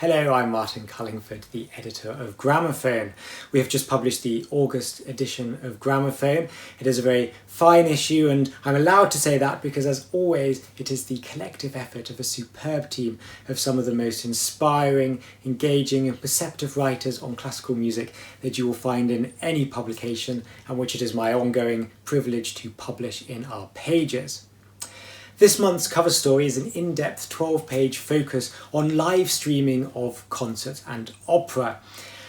Hello, I'm Martin Cullingford, the editor of Gramophone. We have just published the August edition of Gramophone. It is a very fine issue, and I'm allowed to say that because, as always, it is the collective effort of a superb team of some of the most inspiring, engaging and perceptive writers on classical music that you will find in any publication, and which it is my ongoing privilege to publish in our pages. This month's cover story is an in-depth 12-page focus on live streaming of concerts and opera.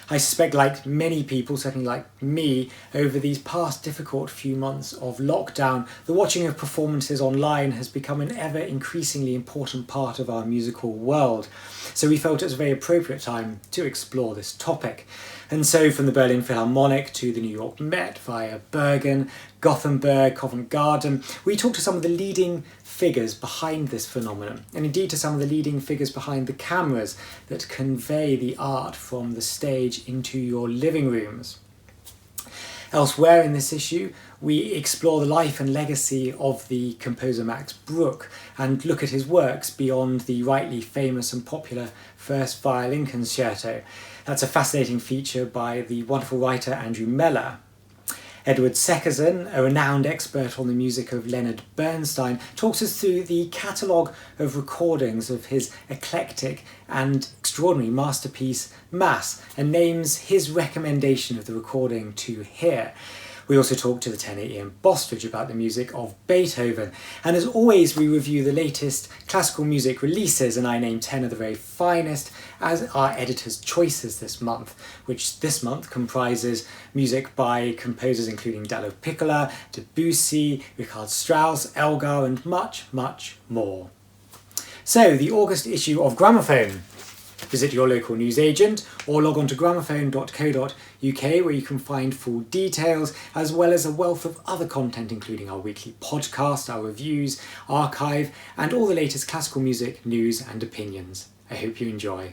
I suspect, like many people, certainly like me, over these past difficult few months of lockdown, the watching of performances online has become an ever increasingly important part of our musical world. So we felt it was a very appropriate time to explore this topic. And so from the Berlin Philharmonic to the New York Met via Bergen, Gothenburg, Covent Garden, we talked to some of the leading figures behind this phenomenon, and indeed to some of the leading figures behind the cameras that convey the art from the stage into your living rooms. Elsewhere in this issue, we explore the life and legacy of the composer Max Bruch and look at his works beyond the rightly famous and popular First Violin Concerto. That's a fascinating feature by the wonderful writer Andrew Mellor. Edward Seckersen, a renowned expert on the music of Leonard Bernstein, talks us through the catalogue of recordings of his eclectic and extraordinary masterpiece Mass and names his recommendation of the recording to hear. We also talk to the tenor Ian Bostridge about the music of Beethoven. And as always, we review the latest classical music releases, and I name 10 of the very finest as our editor's choices this month, which this month comprises music by composers including Dallo Piccola, Debussy, Richard Strauss, Elgar, and much, much more. So, the August issue of Gramophone. Visit your local newsagent or log on to gramophone.co.uk where you can find full details as well as a wealth of other content including our weekly podcast, our reviews, archive and all the latest classical music news and opinions. I hope you enjoy.